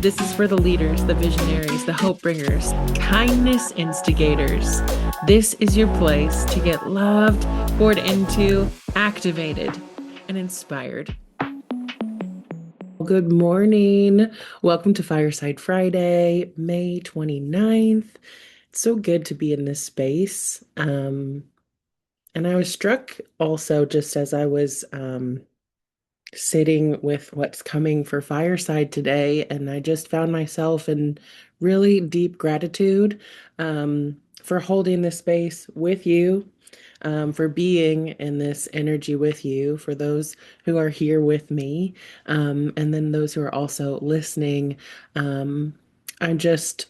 This is for the leaders, the visionaries, the hope bringers, kindness instigators. This is your place to get loved, poured into, activated, and inspired. Good morning. Welcome to Fireside Friday, May 29th. It's so good to be in this space. And I was struck also just as I was sitting with what's coming for Fireside today, and I just found myself in really deep gratitude for holding this space with you, for being in this energy with you, for those who are here with me, and then those who are also listening. Um, I'm just,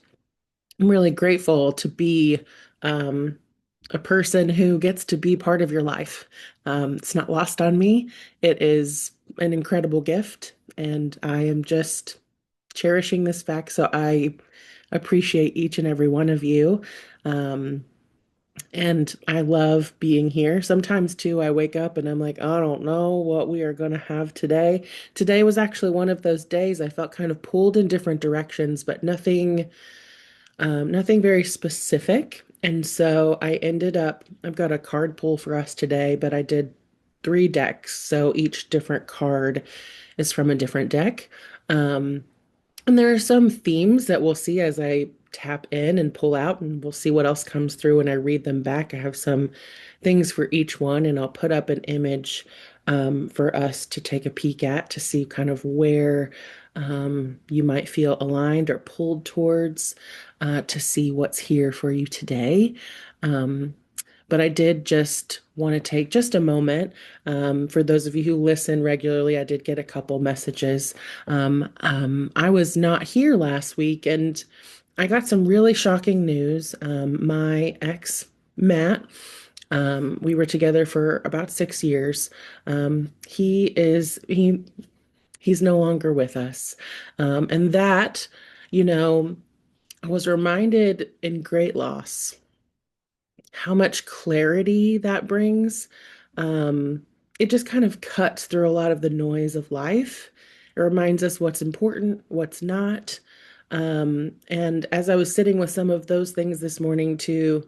I'm really grateful to be um, a person who gets to be part of your life. It's not lost on me. It is an incredible gift, and I am just cherishing this fact. So I appreciate each and every one of you. Um, and I love being here. Sometimes too, I wake up and I'm like, I don't know what we are going to have today. Today was actually one of those days I felt kind of pulled in different directions, but nothing very specific. And so I ended up, I've got a card pull for us today, but I did three decks. So each different card is from a different deck. Um, and there are some themes that we'll see as I tap in and pull out, and we'll see what else comes through when I read them back. I have some things for each one, and I'll put up an image for us to take a peek at to see kind of where you might feel aligned or pulled towards to see what's here for you today. Um, but I did just want to take just a moment. For those of you who listen regularly, I did get a couple messages. I was not here last week, and I got some really shocking news. My ex, Matt, we were together for about 6 years. He's no longer with us, and that, you know, I was reminded in great loss how much clarity that brings. Um, it just kind of cuts through a lot of the noise of life. It reminds us what's important, what's not. And as I was sitting with some of those things this morning too,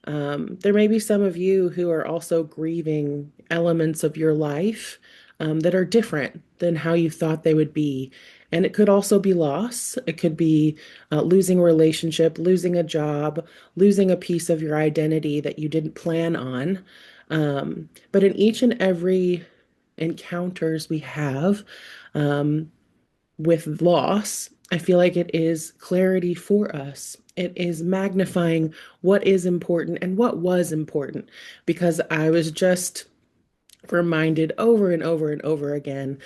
there may be some of you who are also grieving elements of your life that are different than how you thought they would be. And it could also be loss. It could be losing a relationship, losing a job, losing a piece of your identity that you didn't plan on. But in each and every encounters we have, um, with loss, I feel like it is clarity for us. It is magnifying what is important and what was important, because I was just reminded over and over and over again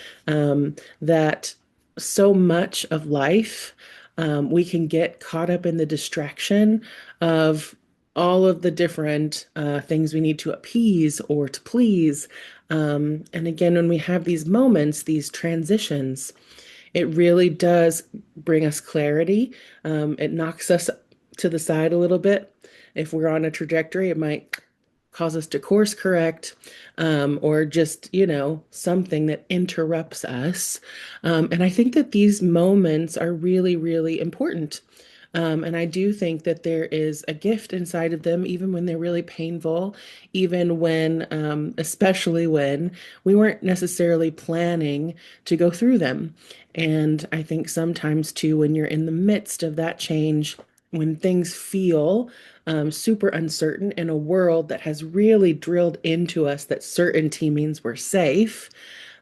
that so much of life, we can get caught up in the distraction of all of the different things we need to appease or to please. And again, when we have these moments, these transitions, it really does bring us clarity. It knocks us to the side a little bit. If we're on a trajectory, it might cause us to course correct, or just, something that interrupts us. And I think that these moments are really, really important. And I do think that there is a gift inside of them, even when they're really painful, even when, especially when we weren't necessarily planning to go through them. And I think sometimes too, when you're in the midst of that change, when things feel super uncertain in a world that has really drilled into us that certainty means we're safe,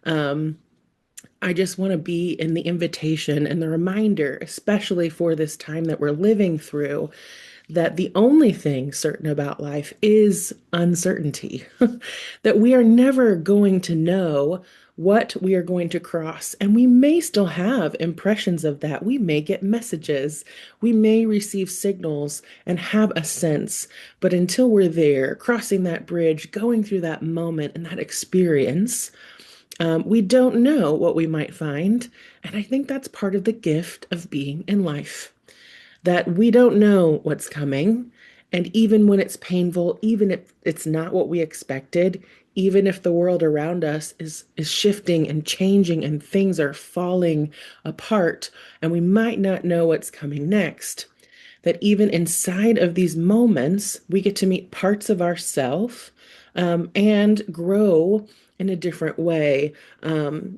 um, I just want to be in the invitation and the reminder, especially for this time that we're living through, that the only thing certain about life is uncertainty, that we are never going to know what we are going to cross. And we may still have impressions of that. We may get messages, we may receive signals and have a sense. But until we're there, crossing that bridge, going through that moment and that experience, we don't know what we might find. And I think that's part of the gift of being in life, that we don't know what's coming. And even when it's painful, even if it's not what we expected, even if the world around us is shifting and changing and things are falling apart and we might not know what's coming next, that even inside of these moments, we get to meet parts of ourself and grow in a different way. I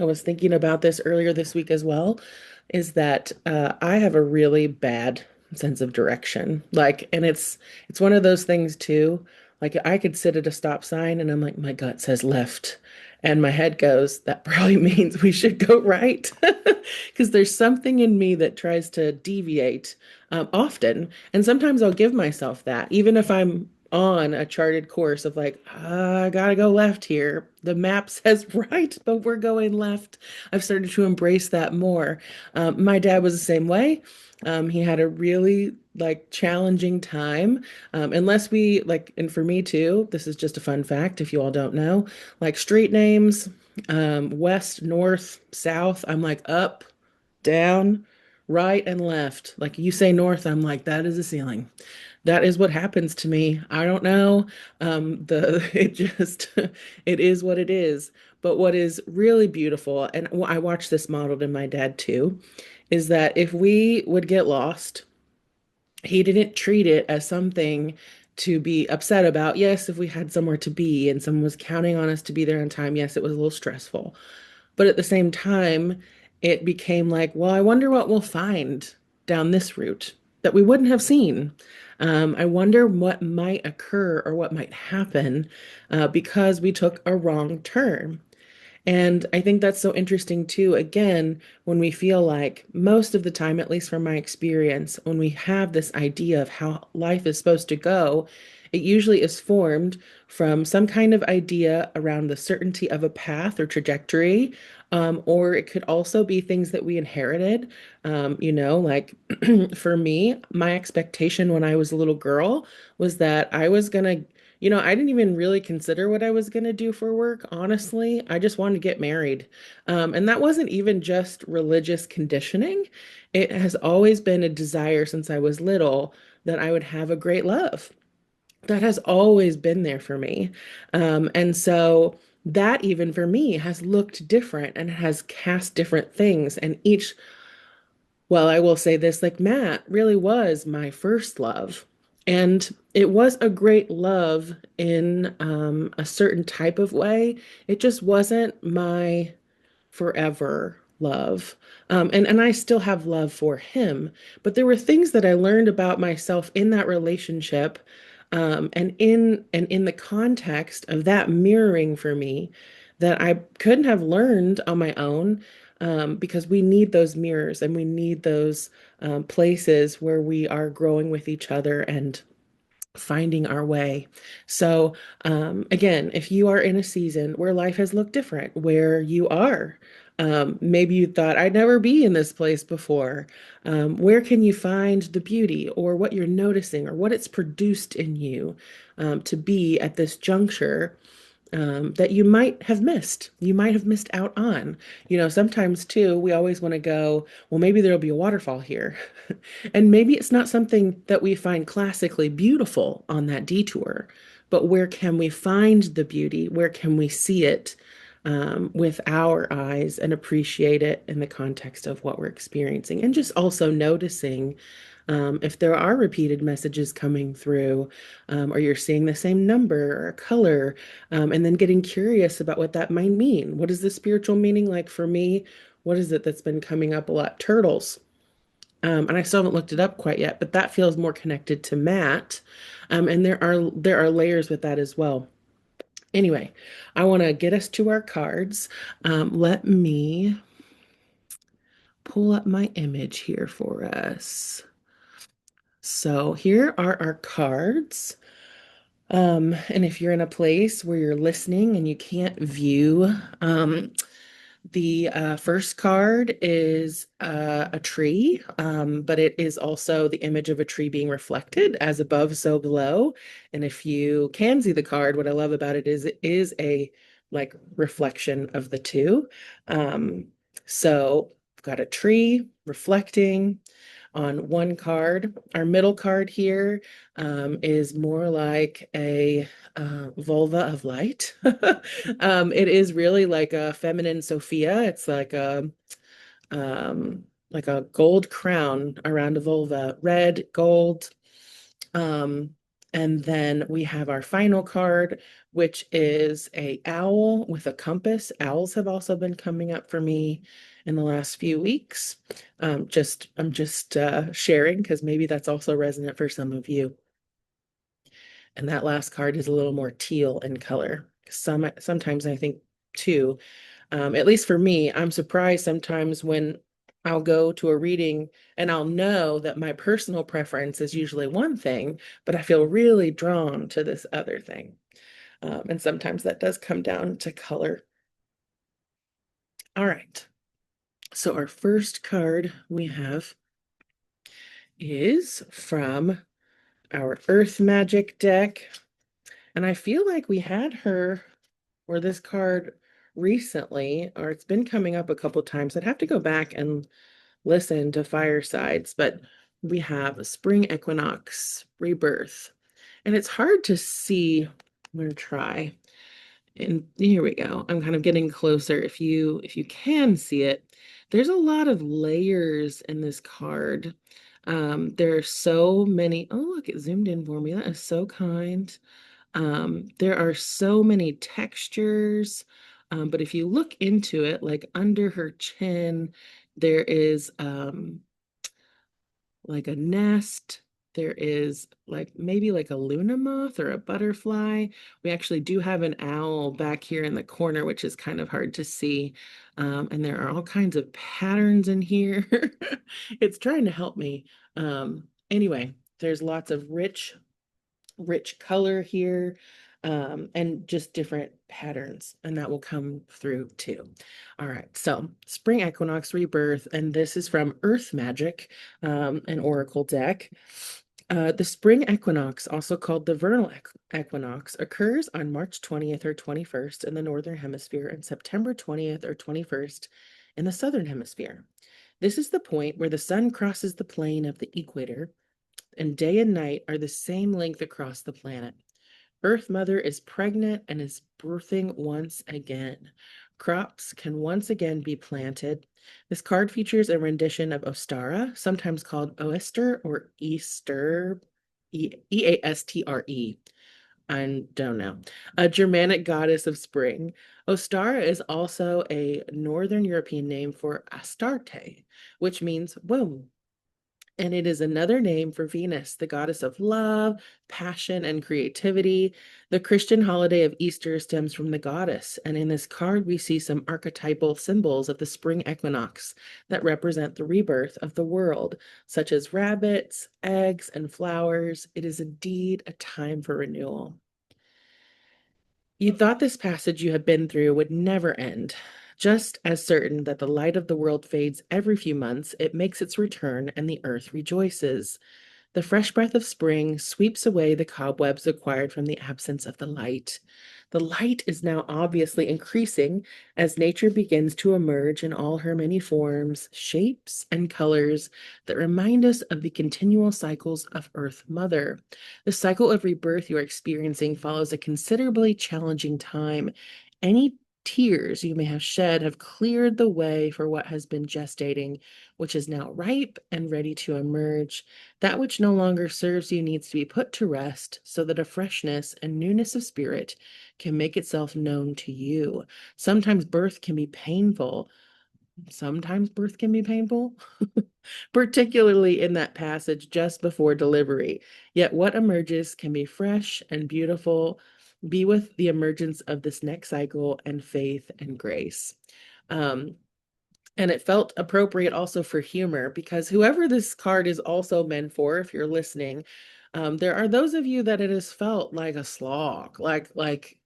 was thinking about this earlier this week as well, is that I have a really bad sense of direction. Like, and it's one of those things too. Like I could sit at a stop sign and I'm like, my gut says left. And my head goes, that probably means we should go right. Because there's something in me that tries to deviate often. And sometimes I'll give myself that, even if I'm on a charted course of like, I gotta go left here. The map says right, but we're going left. I've started to embrace that more. My dad was the same way. He had a really like challenging time. Unless we like, and for me too, this is just a fun fact if you all don't know, like street names, west, north, south, I'm like up, down, right, and left. Like you say north, I'm like, that is a ceiling. That is what happens to me. I don't know. The it just it is what it is. But what is really beautiful, and I watched this modeled in my dad too, is that if we would get lost, he didn't treat it as something to be upset about. Yes, if we had somewhere to be and someone was counting on us to be there on time, yes, it was a little stressful. But at the same time, it became like, well, I wonder what we'll find down this route that we wouldn't have seen. I wonder what might occur or what might happen because we took a wrong turn. And I think that's so interesting too. Again, when we feel like most of the time, at least from my experience, when we have this idea of how life is supposed to go, it usually is formed from some kind of idea around the certainty of a path or trajectory. Or it could also be things that we inherited. Like for me, my expectation when I was a little girl was that I was gonna I didn't even really consider what I was going to do for work, honestly. I just wanted to get married. And that wasn't even just religious conditioning. It has always been a desire since I was little that I would have a great love. That has always been there for me. And so that even for me has looked different and has cast different things. And well, I will say this, like Matt really was my first love. And it was a great love in a certain type of way. It just wasn't my forever love. And I still have love for him. But there were things that I learned about myself in that relationship, and in the context of that mirroring for me that I couldn't have learned on my own, because we need those mirrors and we need those places where we are growing with each other and finding our way. So, again, if you are in a season where life has looked different, where you are, maybe you thought, I'd never be in this place before. Where can you find the beauty or what you're noticing or what it's produced in you to be at this juncture? That you might have missed. You might have missed out on. Sometimes too, we always want to go, well, maybe there'll be a waterfall here. And maybe it's not something that we find classically beautiful on that detour, but where can we find the beauty? Where can we see it with our eyes and appreciate it in the context of what we're experiencing? And just also noticing if there are repeated messages coming through, or you're seeing the same number or color, and then getting curious about what that might mean. What is the spiritual meaning like for me? What is it that's been coming up a lot? Turtles. And I still haven't looked it up quite yet, but that feels more connected to Matt. And there are layers with that as well. Anyway, I want to get us to our cards. Let me pull up my image here for us. So here are our cards. And if you're in a place where you're listening and you can't view, the first card is a tree, but it is also the image of a tree being reflected as above, so below. And if you can see the card, what I love about it is a like reflection of the two. So I've got a tree reflecting. on one card. Our middle card here is more like a vulva of light. It is really like a feminine sophia. It's like a gold crown around a vulva, red, gold. Um, and then we have our final card, which is a owl with a compass. Owls have also been coming up for me in the last few weeks. I'm just sharing because maybe that's also resonant for some of you. And that last card is a little more teal in color. Sometimes I think too, at least for me, I'm surprised sometimes when I'll go to a reading and I'll know that my personal preference is usually one thing, but I feel really drawn to this other thing. And sometimes that does come down to color. All right. So our first card we have is from our Earth Magic deck. And I feel like we had her or this card recently, or it's been coming up a couple times. I'd have to go back and listen to Firesides, but we have a spring equinox, rebirth. And it's hard to see. I'm going to try. And here we go. I'm kind of getting closer. If you can see it, there's a lot of layers in this card. There are so many. Oh, look, it zoomed in for me. That is so kind. There are so many textures, but if you look into it, like under her chin, there is like a nest. There is like maybe like a Luna moth or a butterfly. We actually do have an owl back here in the corner, which is kind of hard to see. And there are all kinds of patterns in here. It's trying to help me. Anyway, there's lots of rich color here, and just different patterns, and that will come through too. All right, so spring equinox rebirth, and this is from Earth Magic, an oracle deck. The spring equinox, also called the vernal equinox, occurs on March 20th or 21st in the northern hemisphere and September 20th or 21st in the southern hemisphere. This is the point where the sun crosses the plane of the equator and day and night are the same length across the planet. Earth Mother is pregnant and is birthing once again. Crops can once again be planted. This card features a rendition of Ostara, sometimes called Oester or Easter, Eastre. I don't know. A Germanic goddess of spring. Ostara is also a Northern European name for Astarte, which means womb, and it is another name for Venus, the goddess of love, passion, and creativity. The Christian holiday of Easter stems from the goddess, and in this card, we see some archetypal symbols of the spring equinox that represent the rebirth of the world, such as rabbits, eggs, and flowers. It is indeed a time for renewal. You thought this passage you had been through would never end. Just as certain that the light of the world fades every few months, it makes its return and the earth rejoices. The fresh breath of spring sweeps away the cobwebs acquired from the absence of the light. The light is now obviously increasing as nature begins to emerge in all her many forms, shapes, and colors that remind us of the continual cycles of Earth Mother. The cycle of rebirth you are experiencing follows a considerably challenging time. Any tears you may have shed have cleared the way for what has been gestating, which is now ripe and ready to emerge. That which no longer serves you needs to be put to rest so that a freshness and newness of spirit can make itself known to you. Sometimes birth can be painful. Sometimes birth can be painful, particularly in that passage just before delivery. Yet what emerges can be fresh and beautiful. Be with the emergence of this next cycle and faith and grace. Um, and it felt appropriate also for humor because whoever this card is also meant for, if you're listening, there are those of you that it has felt like a slog, like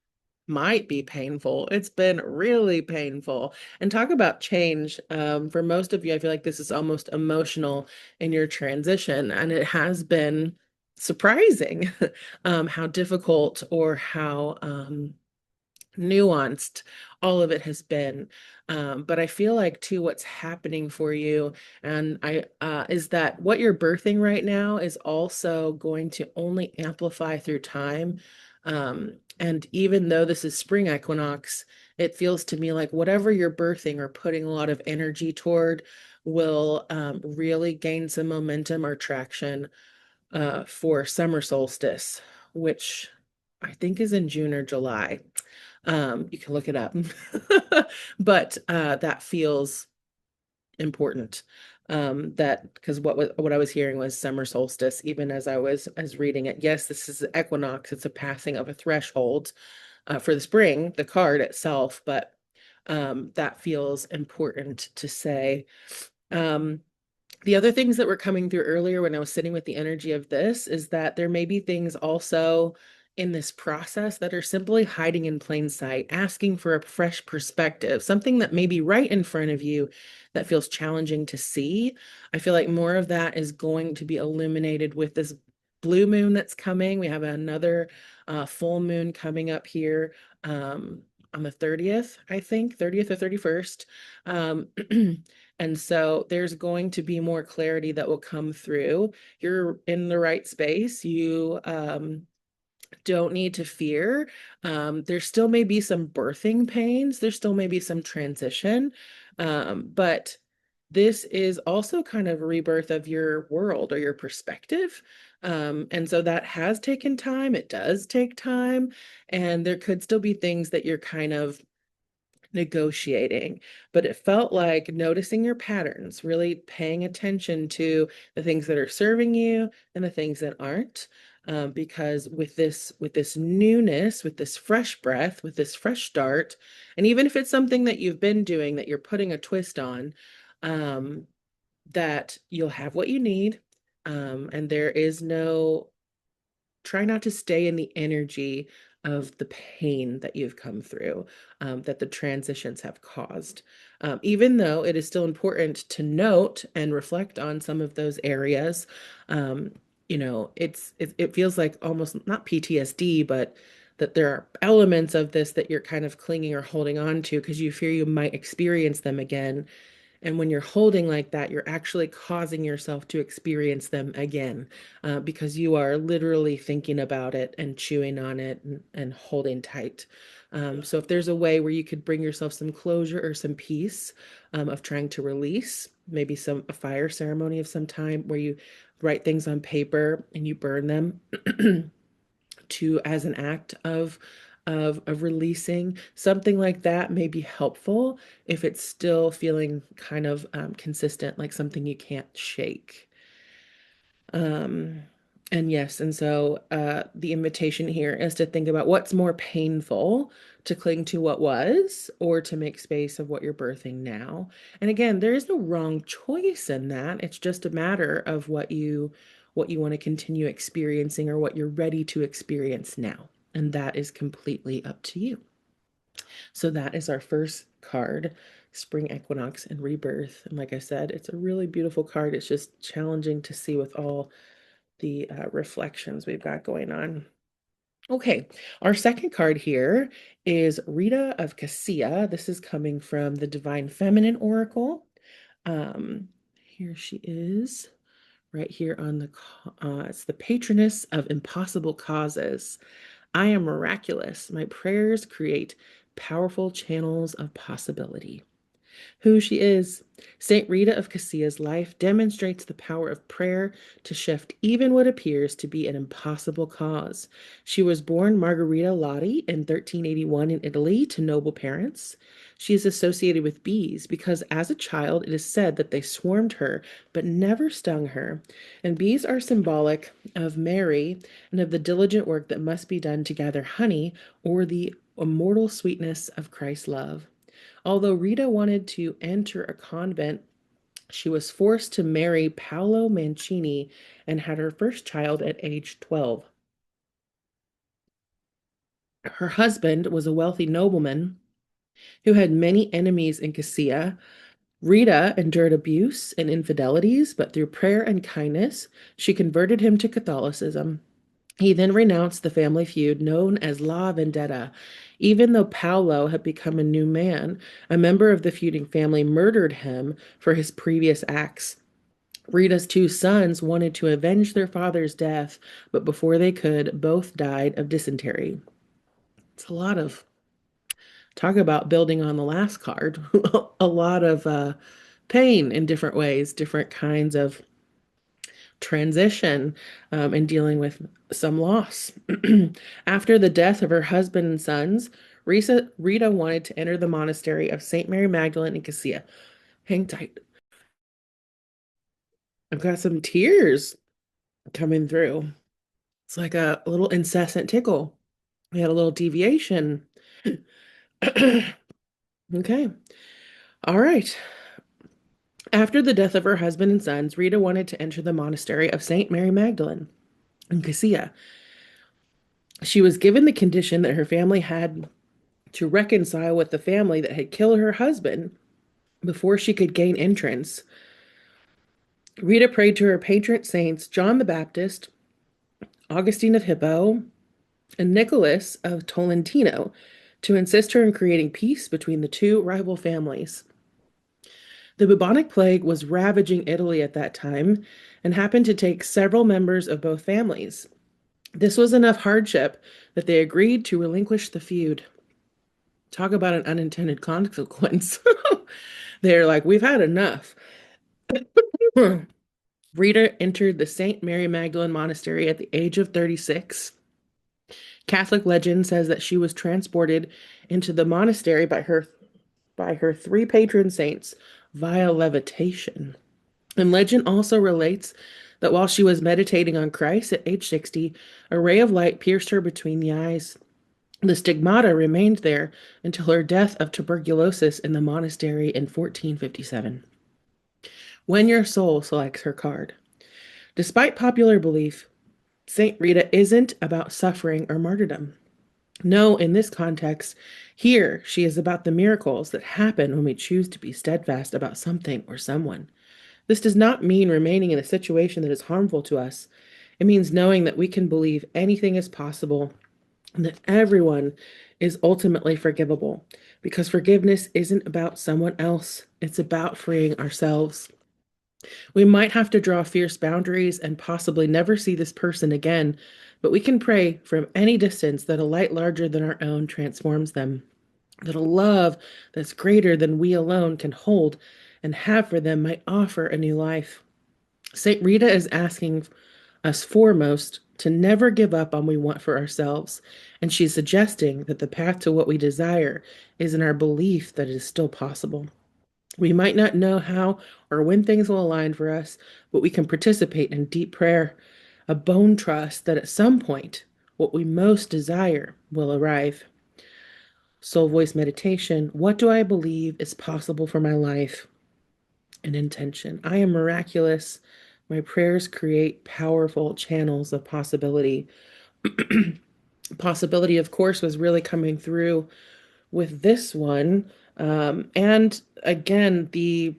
might be painful. It's been really painful. And talk about change. For most of you, I feel like this is almost emotional in your transition, and it has been surprising how difficult or how nuanced all of it has been. But I feel like too, what's happening for you, and I is that what you're birthing right now is also going to only amplify through time. And even though this is spring equinox, it feels to me like whatever you're birthing or putting a lot of energy toward will really gain some momentum or traction for summer solstice, which I think is in June or July. You can look it up. But that feels important. That because what I was hearing was summer solstice, even as I was as reading it. Yes, this is equinox, it's a passing of a threshold for the spring, the card itself, but that feels important to say. Um, the other things that were coming through earlier when I was sitting with the energy of this is that there may be things also in this process that are simply hiding in plain sight, asking for a fresh perspective, something that may be right in front of you that feels challenging to see. I feel like more of that is going to be illuminated with this blue moon that's coming. We have another full moon coming up here on the 30th, I think, 30th or 31st. Um, And so there's going to be more clarity that will come through. You're in the right space. You don't need to fear. There still may be some birthing pains. There still may be some transition. But this is also kind of a rebirth of your world or your perspective. And so that has taken time. It does take time. And there could still be things that you're kind of negotiating, but it felt like noticing your patterns, really paying attention to the things that are serving you and the things that aren't. Because with this newness, with this fresh breath, with this fresh start, and even if it's something that you've been doing that you're putting a twist on, um, that you'll have what you need. And there is no try not to stay in the energy of the pain that you've come through, that the transitions have caused. Even though it is still important to note and reflect on some of those areas, um, it feels like almost not PTSD, but that there are elements of this that you're kind of clinging or holding on to because you fear you might experience them again. And when you're holding like that, you're actually causing yourself to experience them again because you are literally thinking about it and chewing on it and holding tight. So if there's a way where you could bring yourself some closure or some peace of trying to release, maybe a fire ceremony of some time where you write things on paper and you burn them to as an act of releasing, something like that may be helpful if it's still feeling kind of consistent, like something you can't shake. um and yes, and so the invitation here is to think about what's more painful, to cling to what was or to make space of what you're birthing now. And again, there is no wrong choice in that. It's just a matter of what you want to continue experiencing or what you're ready to experience now. And that is completely up to you. So that is our first card, Spring Equinox and Rebirth. And like I said, it's a really beautiful card. It's just challenging to see with all the reflections we've got going on. Okay, our second card here is Rita of Cassia. This is coming from the Divine Feminine Oracle. Here she is, right here on it's the patroness of impossible causes. I am miraculous. My prayers create powerful channels of possibility. Who she is. Saint Rita of Cassia's life demonstrates the power of prayer to shift even what appears to be an impossible cause. She was born Margherita Lotti in 1381 in Italy to noble parents. She is associated with bees because as a child it is said that they swarmed her but never stung her. And bees are symbolic of Mary and of the diligent work that must be done to gather honey or the immortal sweetness of Christ's love. Although Rita wanted to enter a convent, she was forced to marry Paolo Mancini and had her first child at age 12. Her husband was a wealthy nobleman who had many enemies in Cassia. Rita endured abuse and infidelities, but through prayer and kindness, she converted him to Catholicism. He then renounced the family feud known as La Vendetta. Even though Paolo had become a new man, a member of the feuding family murdered him for his previous acts. Rita's two sons wanted to avenge their father's death, but before they could, both died of dysentery. It's a lot of talk about building on the last card. A lot of pain in different ways, different kinds of transition and dealing with some loss. After the death of her husband and sons, Rita wanted to enter the monastery of St. Mary Magdalene in Cassia. Hang tight. I've got some tears coming through. It's like a little incessant tickle. We had a little deviation. Okay. All right. After the death of her husband and sons, Rita wanted to enter the monastery of St. Mary Magdalene in Cassia. She was given the condition that her family had to reconcile with the family that had killed her husband before she could gain entrance. Rita prayed to her patron saints John the Baptist, Augustine of Hippo, and Nicholas of Tolentino to assist her in creating peace between the two rival families. The bubonic plague was ravaging Italy at that time and happened to take several members of both families. This was enough hardship that they agreed to relinquish the feud. Talk about an unintended consequence. They're like, we've had enough. Rita entered the St. Mary Magdalene Monastery at the age of 36. Catholic legend says that she was transported into the monastery by her three patron saints via levitation. And legend also relates that while she was meditating on Christ at age 60, a ray of light pierced her between the eyes. The stigmata remained there until her death of tuberculosis in the monastery in 1457. When your soul selects her card. Despite popular belief, St. Rita isn't about suffering or martyrdom. No, in this context, here she is about the miracles that happen when we choose to be steadfast about something or someone. This does not mean remaining in a situation that is harmful to us. It means knowing that we can believe anything is possible and that everyone is ultimately forgivable, because forgiveness isn't about someone else, it's about freeing ourselves. We might have to draw fierce boundaries and possibly never see this person again, but we can pray from any distance that a light larger than our own transforms them, that a love that's greater than we alone can hold and have for them might offer a new life. St. Rita is asking us foremost to never give up on what we want for ourselves, and she's suggesting that the path to what we desire is in our belief that it is still possible. We might not know how or when things will align for us, but we can participate in deep prayer, a bone trust that at some point, what we most desire will arrive. Soul voice meditation. What do I believe is possible for my life? An intention. I am miraculous. My prayers create powerful channels of possibility. Possibility, of course, was really coming through with this one. And again, the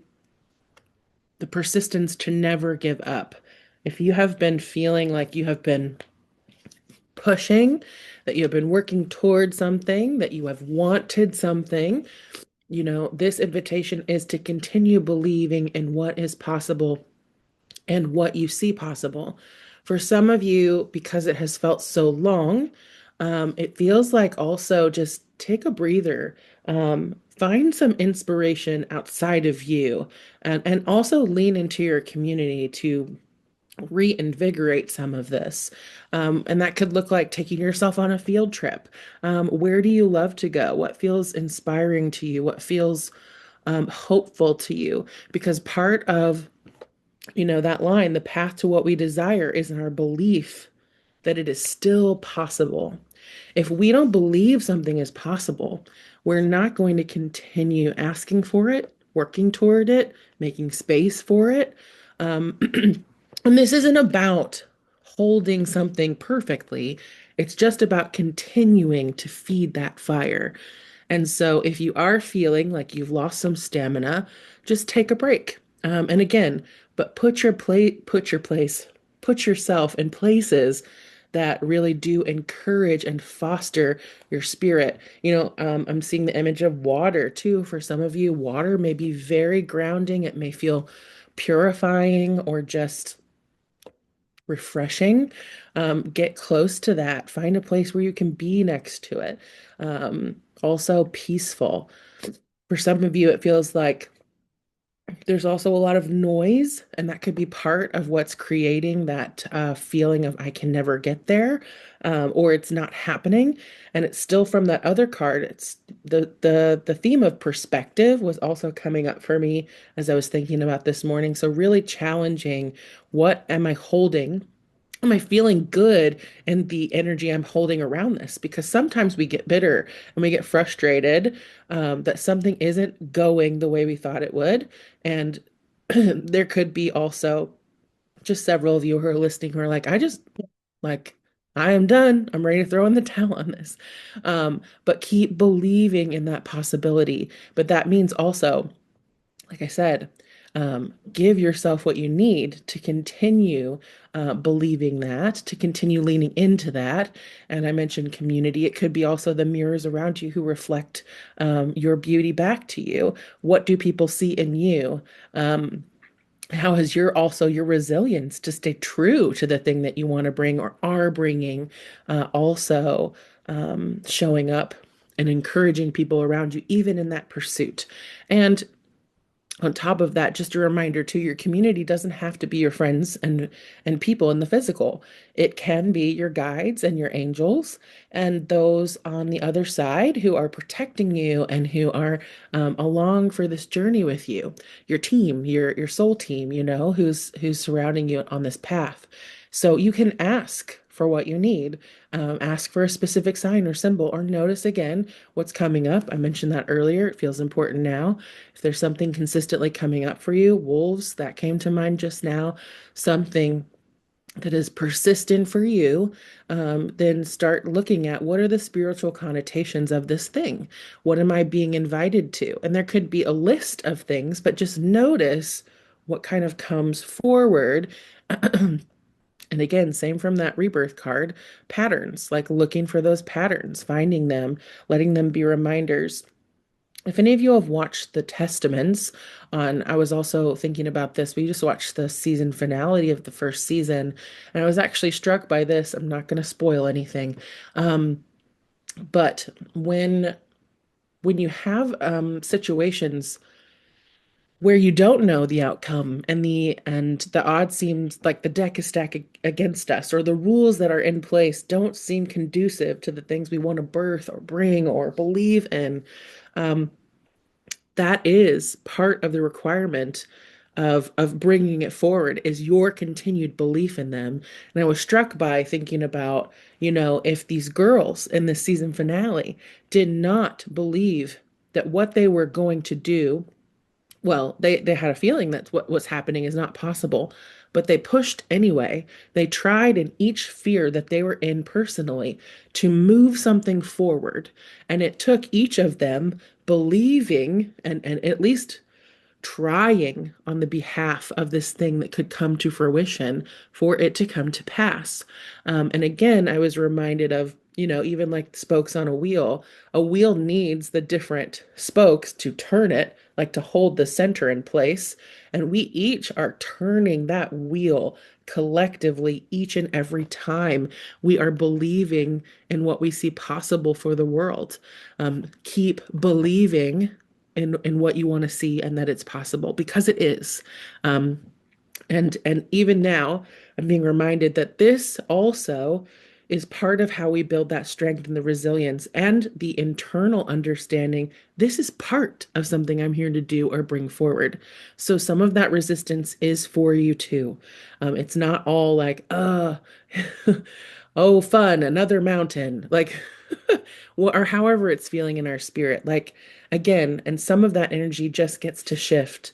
persistence to never give up. If you have been feeling like you have been pushing, that you have been working towards something, that you have wanted something, this invitation is to continue believing in what is possible and what you see possible. For some of you, because it has felt so long, it feels like also just take a breather, find some inspiration outside of you, and also lean into your community to reinvigorate some of this. And that could look like taking yourself on a field trip. Where do you love to go? What feels inspiring to you? What feels hopeful to you? Because part of that line, the path to what we desire, is in our belief that it is still possible. If we don't believe something is possible, we're not going to continue asking for it, working toward it, making space for it. Um, and this isn't about holding something perfectly. It's just about continuing to feed that fire. And so if you are feeling like you've lost some stamina, just take a break. And again, but put yourself in places that really do encourage and foster your spirit. I'm seeing the image of water too. For some of you, water may be very grounding. It may feel purifying or just refreshing. Get close to that. Find a place where you can be next to it. Also peaceful. For some of you, it feels like there's also a lot of noise, and that could be part of what's creating that feeling of I can never get there, or it's not happening. And it's still from that other card. It's the theme of perspective was also coming up for me as I was thinking about this morning. So really challenging, what am I holding? Am I feeling good in the energy I'm holding around this? Because sometimes we get bitter and we get frustrated that something isn't going the way we thought it would. And there could be also just several of you who are listening who are like, like, I am done. I'm ready to throw in the towel on this. But keep believing in that possibility. But that means also, like I said, give yourself what you need to continue believing that, to continue leaning into that. And I mentioned community. It could be also the mirrors around you who reflect your beauty back to you. What do people see in you? How has your resilience to stay true to the thing that you want to bring or are bringing also showing up and encouraging people around you, even in that pursuit? And on top of that, just a reminder too, your community doesn't have to be your friends and people in the physical. It can be your guides and your angels and those on the other side who are protecting you and who are along for this journey with you. Your team, your soul team, who's surrounding you on this path. So you can ask for what you need. Ask for a specific sign or symbol, or notice again what's coming up. I mentioned that earlier. It feels important now. If there's something consistently coming up for you, wolves, that came to mind just now, something that is persistent for you, then start looking at what are the spiritual connotations of this thing? What am I being invited to? And there could be a list of things, but just notice what kind of comes forward. And again, same from that rebirth card, patterns, like looking for those patterns, finding them, letting them be reminders. If any of you have watched the Testaments I was also thinking about this. We just watched the season finale of the first season, and I was actually struck by this. I'm not going to spoil anything. But when you have situations where you don't know the outcome and the odds seems like the deck is stacked against us, or the rules that are in place don't seem conducive to the things we want to birth or bring or believe in, um, that is part of the requirement of bringing it forward, is your continued belief in them. And I was struck by thinking about, if these girls in the season finale did not believe that what they were going to do, well, they had a feeling that what was happening is not possible, but they pushed anyway. They tried in each fear that they were in personally to move something forward. And it took each of them believing and at least trying on the behalf of this thing that could come to fruition for it to come to pass. And again, I was reminded of, even like spokes on a wheel needs the different spokes to turn it, like to hold the center in place. And we each are turning that wheel collectively each and every time we are believing in what we see possible for the world. Keep believing in what you want to see and that it's possible, because it is. Um, and even now, I'm being reminded that this also is part of how we build that strength and the resilience and the internal understanding. This is part of something I'm here to do or bring forward. So some of that resistance is for you too. It's not all like, oh, fun, another mountain, like, or however it's feeling in our spirit. Like, again, and some of that energy just gets to shift.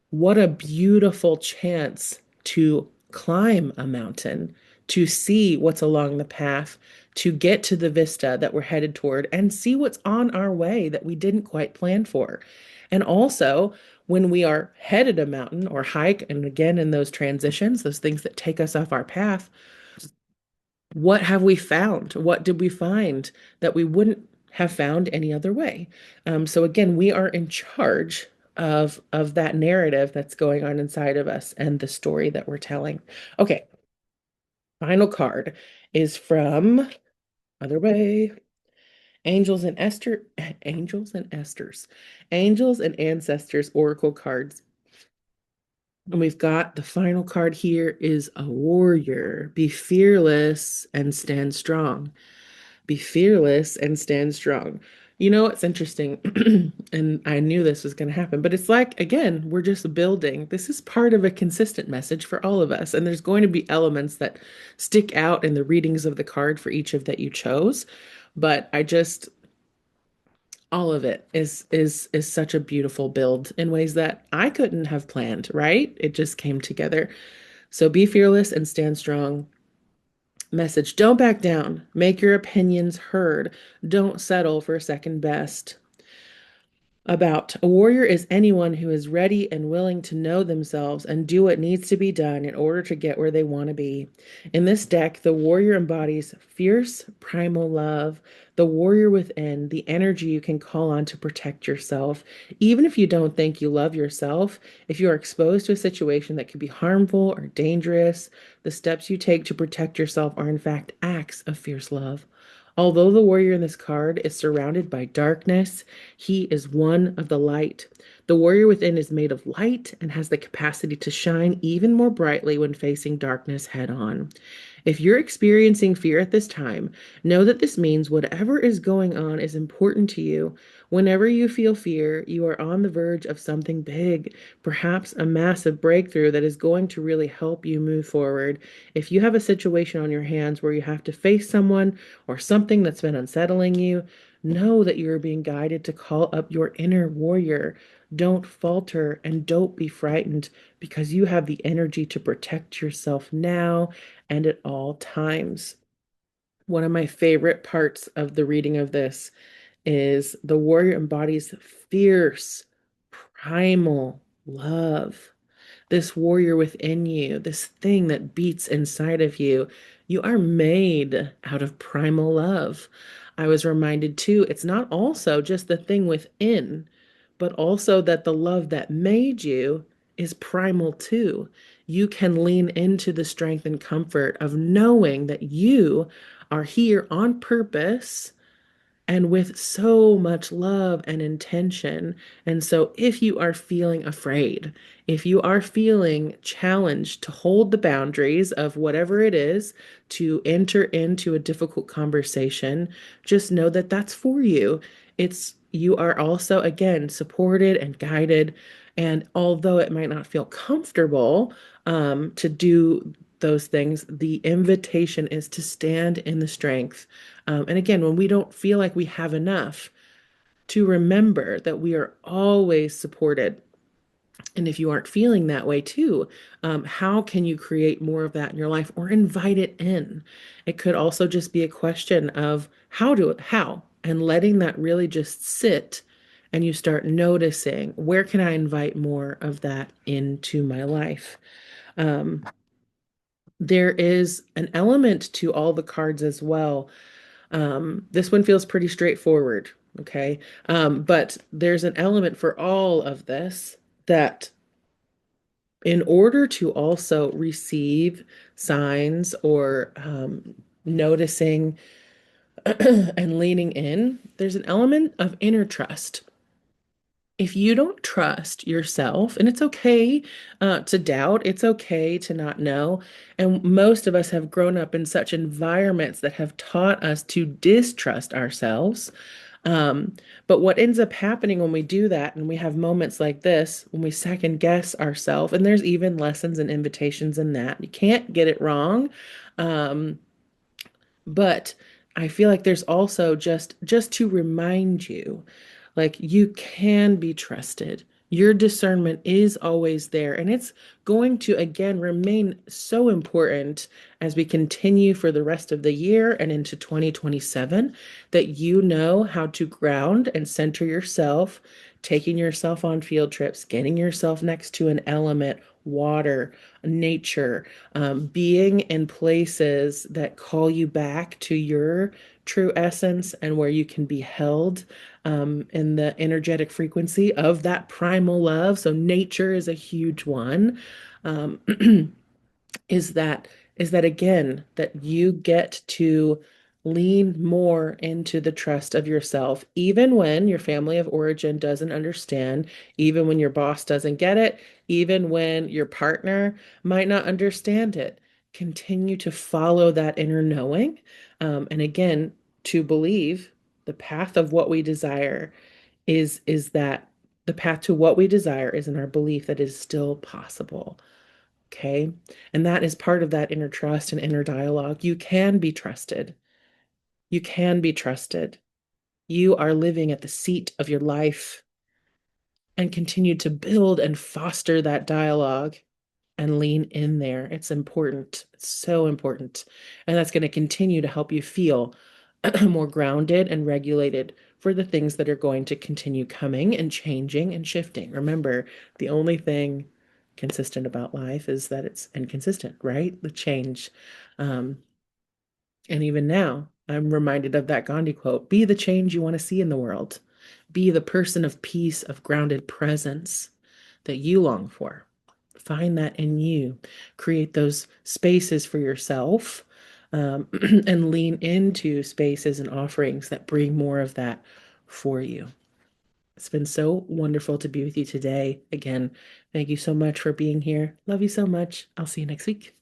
What a beautiful chance to climb a mountain, to see what's along the path, to get to the vista that we're headed toward, and see what's on our way that we didn't quite plan for. And also, when we are headed a mountain or hike, and again in those transitions, those things that take us off our path, What have we found? What did we find that we wouldn't have found any other way? So again, we are in charge of that narrative that's going on inside of us and the story that we're telling. Okay, final card is from other way. Angels and Esther's, Angels and Ancestors Oracle cards. And we've got the final card here is a warrior. Be fearless and stand strong. Be fearless and stand strong. You know, it's interesting, and I knew this was going to happen, but it's like, again, we're just building. This is part of a consistent message for all of us, and there's going to be elements that stick out in the readings of the card for each of that you chose. But I just, all of it is such a beautiful build in ways that I couldn't have planned, right? It just came together. So be fearless and stand strong. Message: don't back down. Make your opinions heard. Don't settle for second best. About a warrior is anyone who is ready and willing to know themselves and do what needs to be done in order to get where they want to be. In this deck, the warrior embodies fierce primal love, the warrior within, the energy you can call on to protect yourself. Even if you don't think you love yourself, if you are exposed to a situation that could be harmful or dangerous, the steps you take to protect yourself are in fact acts of fierce love. Although the warrior in this card is surrounded by darkness, he is one of the light. The warrior within is made of light and has the capacity to shine even more brightly when facing darkness head on. If you're experiencing fear at this time, know that this means whatever is going on is important to you. Whenever you feel fear, you are on the verge of something big, perhaps a massive breakthrough that is going to really help you move forward. If you have a situation on your hands where you have to face someone or something that's been unsettling you, know that you are being guided to call up your inner warrior. Don't falter and don't be frightened because you have the energy to protect yourself now and at all times. One of my favorite parts of the reading of this is the warrior embodies fierce, primal love. This warrior within you, this thing that beats inside of you, you are made out of primal love. I was reminded too, it's not also just the thing within, but also that the love that made you is primal too. You can lean into the strength and comfort of knowing that you are here on purpose and with so much love and intention. And so, if you are feeling afraid, if you are feeling challenged to hold the boundaries of whatever it is, to enter into a difficult conversation, just know that that's for you. It's you are also, again, supported and guided. And although it might not feel comfortable to do those things, the invitation is to stand in the strength and again, when we don't feel like we have enough, to remember that we are always supported. And if you aren't feeling that way too, how can you create more of that in your life or invite it in? It could also just be a question of how, and letting that really just sit and you start noticing where can I invite more of that into my life? Um, there is an element to all the cards as well. This one feels pretty straightforward, okay? But there's an element for all of this that in order to also receive signs or noticing and leaning in, there's an element of inner trust. If you don't trust yourself, and it's okay to doubt, it's okay to not know. And most of us have grown up in such environments that have taught us to distrust ourselves. Um, but what ends up happening when we do that, and we have moments like this, when we second guess ourselves, and there's even lessons and invitations in that, you can't get it wrong. Um, but I feel like there's also just to remind you, like you can be trusted. Your discernment is always there, and it's going to again remain so important as we continue for the rest of the year and into 2027 that you know how to ground and center yourself, taking yourself on field trips, getting yourself next to an element, water, nature, being in places that call you back to your true essence and where you can be held in the energetic frequency of that primal love. So nature is a huge one. Um, is that is that again that you get to lean more into the trust of yourself, even when your family of origin doesn't understand, even when your boss doesn't get it, even when your partner might not understand it. Continue to follow that inner knowing, and again, to believe the path of what we desire is that the path to what we desire is in our belief that it is still possible. Okay. And that is part of that inner trust and inner dialogue. You can be trusted. You can be trusted. You are living at the seat of your life and continue to build and foster that dialogue and lean in there. It's important. It's so important. And that's going to continue to help you feel more grounded and regulated for the things that are going to continue coming and changing and shifting. Remember, the only thing consistent about life is that it's inconsistent, right? The change. Um, and even now, I'm reminded of that Gandhi quote, be the change you want to see in the world. Be the person of peace, of grounded presence that you long for. Find that in you. Create those spaces for yourself, and lean into spaces and offerings that bring more of that for you. It's been so wonderful to be with you today. Again, thank you so much for being here. Love you so much. I'll see you next week.